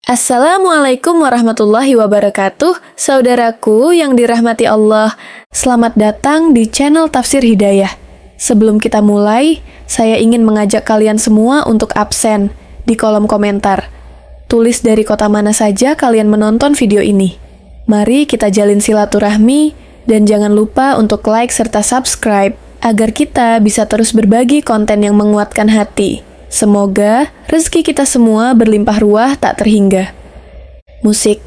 Assalamualaikum warahmatullahi wabarakatuh, saudaraku yang dirahmati Allah. Selamat datang di channel Tafsir Hidayah. Sebelum kita mulai, saya ingin mengajak kalian semua untuk absen di kolom komentar. Tulis dari kota mana saja kalian menonton video ini. Mari kita jalin silaturahmi, dan jangan lupa untuk like serta subscribe, agar kita bisa terus berbagi konten yang menguatkan hati. Semoga rezeki kita semua berlimpah ruah tak terhingga. Musik.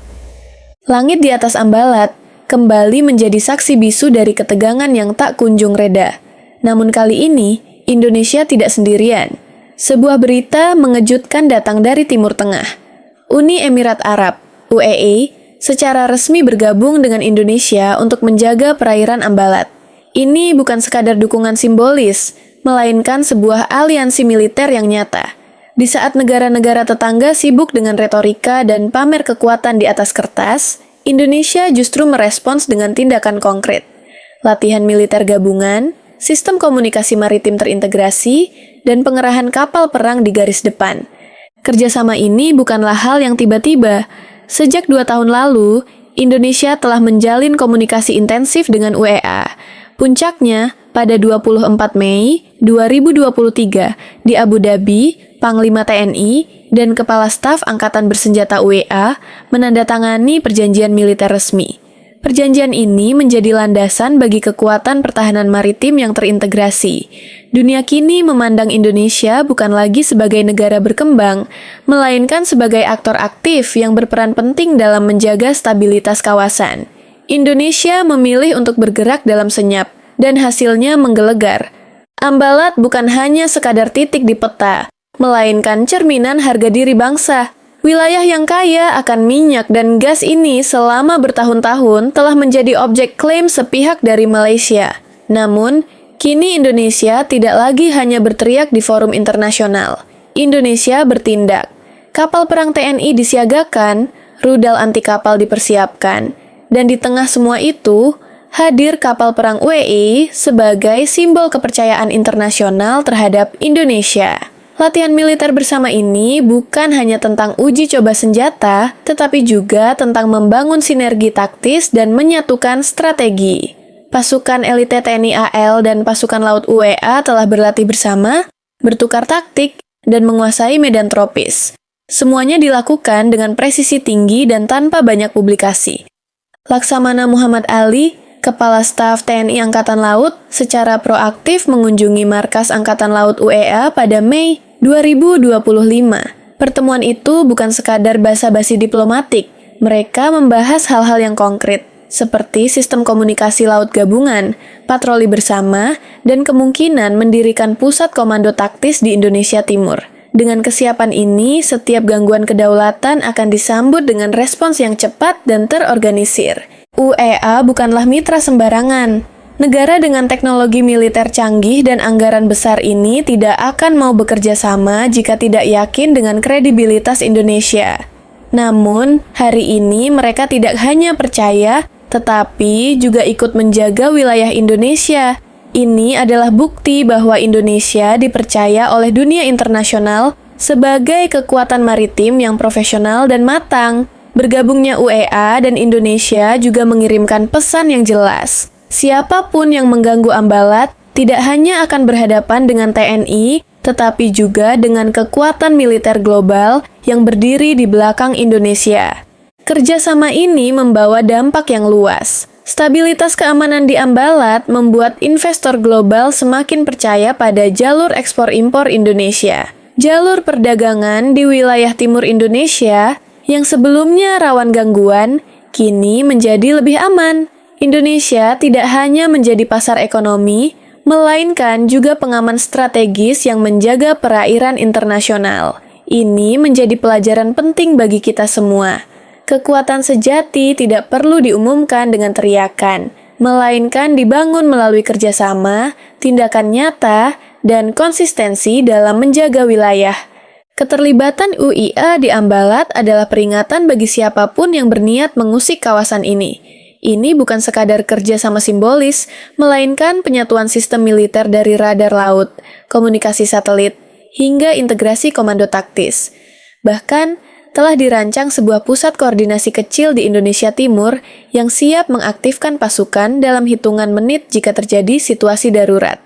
Langit di atas Ambalat kembali menjadi saksi bisu dari ketegangan yang tak kunjung reda. Namun kali ini, Indonesia tidak sendirian. Sebuah berita mengejutkan datang dari Timur Tengah. Uni Emirat Arab, UAE, secara resmi bergabung dengan Indonesia untuk menjaga perairan Ambalat. Ini bukan sekadar dukungan simbolis, melainkan sebuah aliansi militer yang nyata. Di saat negara-negara tetangga sibuk dengan retorika dan pamer kekuatan di atas kertas, Indonesia justru merespons dengan tindakan konkret. Latihan militer gabungan, sistem komunikasi maritim terintegrasi, dan pengerahan kapal perang di garis depan. Kerjasama ini bukanlah hal yang tiba-tiba. Sejak 2 tahun lalu, Indonesia telah menjalin komunikasi intensif dengan UEA. Puncaknya, pada 24 Mei 2023 di Abu Dhabi, Panglima TNI dan Kepala Staf Angkatan Bersenjata UEA menandatangani perjanjian militer resmi. Perjanjian ini menjadi landasan bagi kekuatan pertahanan maritim yang terintegrasi. Dunia kini memandang Indonesia bukan lagi sebagai negara berkembang, melainkan sebagai aktor aktif yang berperan penting dalam menjaga stabilitas kawasan. Indonesia memilih untuk bergerak dalam senyap, dan hasilnya menggelegar. Ambalat bukan hanya sekadar titik di peta, melainkan cerminan harga diri bangsa. Wilayah yang kaya akan minyak dan gas ini selama bertahun-tahun telah menjadi objek klaim sepihak dari Malaysia. Namun, kini Indonesia tidak lagi hanya berteriak di forum internasional. Indonesia bertindak. Kapal perang TNI disiagakan, rudal anti kapal dipersiapkan, dan di tengah semua itu, hadir kapal perang UAE sebagai simbol kepercayaan internasional terhadap Indonesia. Latihan militer bersama ini bukan hanya tentang uji coba senjata, tetapi juga tentang membangun sinergi taktis dan menyatukan strategi. Pasukan elite TNI AL dan pasukan laut UEA telah berlatih bersama, bertukar taktik, dan menguasai medan tropis. Semuanya dilakukan dengan presisi tinggi dan tanpa banyak publikasi. Laksamana Muhammad Ali, Kepala Staf TNI Angkatan Laut, secara proaktif mengunjungi markas Angkatan Laut UEA pada Mei 2025. Pertemuan itu bukan sekadar basa-basi diplomatik. Mereka membahas hal-hal yang konkret, seperti sistem komunikasi laut gabungan, patroli bersama, dan kemungkinan mendirikan pusat komando taktis di Indonesia Timur. Dengan kesiapan ini, setiap gangguan kedaulatan akan disambut dengan respons yang cepat dan terorganisir. UEA bukanlah mitra sembarangan. Negara dengan teknologi militer canggih dan anggaran besar ini tidak akan mau bekerja sama jika tidak yakin dengan kredibilitas Indonesia. Namun, hari ini mereka tidak hanya percaya, tetapi juga ikut menjaga wilayah Indonesia. Ini adalah bukti bahwa Indonesia dipercaya oleh dunia internasional sebagai kekuatan maritim yang profesional dan matang. Bergabungnya UEA dan Indonesia juga mengirimkan pesan yang jelas. Siapapun yang mengganggu Ambalat tidak hanya akan berhadapan dengan TNI, tetapi juga dengan kekuatan militer global yang berdiri di belakang Indonesia. Kerjasama ini membawa dampak yang luas. Stabilitas keamanan di Ambalat membuat investor global semakin percaya pada jalur ekspor-impor Indonesia. Jalur perdagangan di wilayah timur Indonesia yang sebelumnya rawan gangguan, kini menjadi lebih aman. Indonesia tidak hanya menjadi pasar ekonomi, melainkan juga pengaman strategis yang menjaga perairan internasional. Ini menjadi pelajaran penting bagi kita semua. Kekuatan sejati tidak perlu diumumkan dengan teriakan, melainkan dibangun melalui kerjasama, tindakan nyata, dan konsistensi dalam menjaga wilayah. Keterlibatan UIA di Ambalat adalah peringatan bagi siapapun yang berniat mengusik kawasan ini. Ini bukan sekadar kerja sama simbolis, melainkan penyatuan sistem militer dari radar laut, komunikasi satelit, hingga integrasi komando taktis. Bahkan, telah dirancang sebuah pusat koordinasi kecil di Indonesia Timur yang siap mengaktifkan pasukan dalam hitungan menit jika terjadi situasi darurat.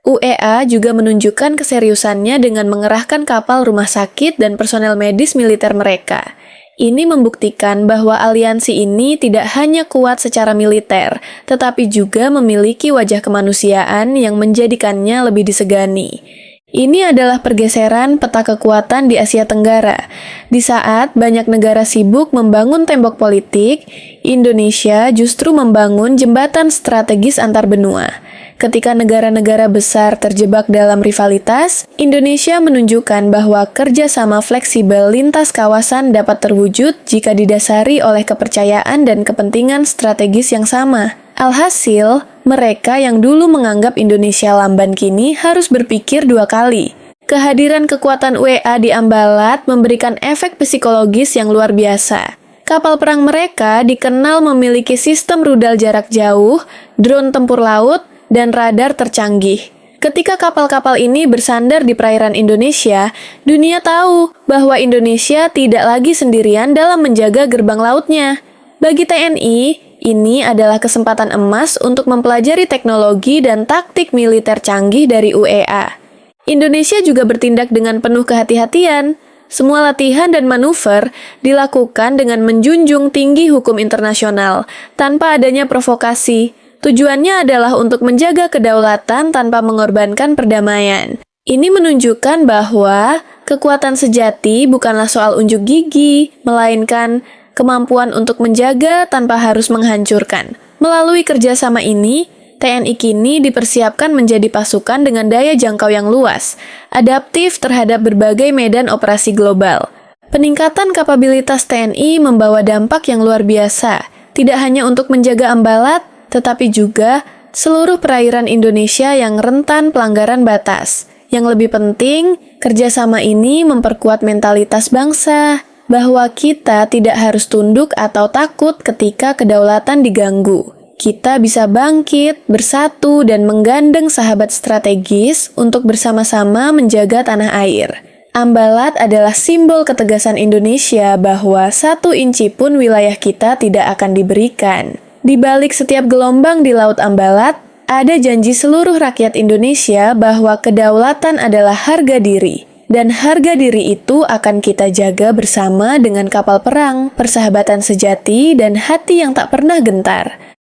UEA juga menunjukkan keseriusannya dengan mengerahkan kapal rumah sakit dan personel medis militer mereka. Ini membuktikan bahwa aliansi ini tidak hanya kuat secara militer, tetapi juga memiliki wajah kemanusiaan yang menjadikannya lebih disegani. Ini adalah pergeseran peta kekuatan di Asia Tenggara. Di saat banyak negara sibuk membangun tembok politik, Indonesia justru membangun jembatan strategis antar benua. Ketika negara-negara besar terjebak dalam rivalitas, Indonesia menunjukkan bahwa kerjasama fleksibel lintas kawasan dapat terwujud jika didasari oleh kepercayaan dan kepentingan strategis yang sama. Alhasil, mereka yang dulu menganggap Indonesia lamban kini harus berpikir dua kali. Kehadiran kekuatan UEA di Ambalat memberikan efek psikologis yang luar biasa. Kapal perang mereka dikenal memiliki sistem rudal jarak jauh, drone tempur laut, dan radar tercanggih. Ketika kapal-kapal ini bersandar di perairan Indonesia, dunia tahu bahwa Indonesia tidak lagi sendirian dalam menjaga gerbang lautnya. Bagi TNI, ini adalah kesempatan emas untuk mempelajari teknologi dan taktik militer canggih dari UEA. Indonesia juga bertindak dengan penuh kehati-hatian. Semua latihan dan manuver dilakukan dengan menjunjung tinggi hukum internasional, tanpa adanya provokasi. Tujuannya adalah untuk menjaga kedaulatan tanpa mengorbankan perdamaian. Ini menunjukkan bahwa kekuatan sejati bukanlah soal unjuk gigi, melainkan kemampuan untuk menjaga tanpa harus menghancurkan. Melalui kerjasama ini, TNI kini dipersiapkan menjadi pasukan dengan daya jangkau yang luas, adaptif terhadap berbagai medan operasi global. Peningkatan kapabilitas TNI membawa dampak yang luar biasa, tidak hanya untuk menjaga Ambalat, tetapi juga seluruh perairan Indonesia yang rentan pelanggaran batas. Yang lebih penting, kerjasama ini memperkuat mentalitas bangsa, bahwa kita tidak harus tunduk atau takut ketika kedaulatan diganggu. Kita bisa bangkit, bersatu, dan menggandeng sahabat strategis untuk bersama-sama menjaga tanah air. Ambalat adalah simbol ketegasan Indonesia bahwa 1 inci pun wilayah kita tidak akan diberikan. Di balik setiap gelombang di Laut Ambalat, ada janji seluruh rakyat Indonesia bahwa kedaulatan adalah harga diri. Dan harga diri itu akan kita jaga bersama dengan kapal perang, persahabatan sejati, dan hati yang tak pernah gentar.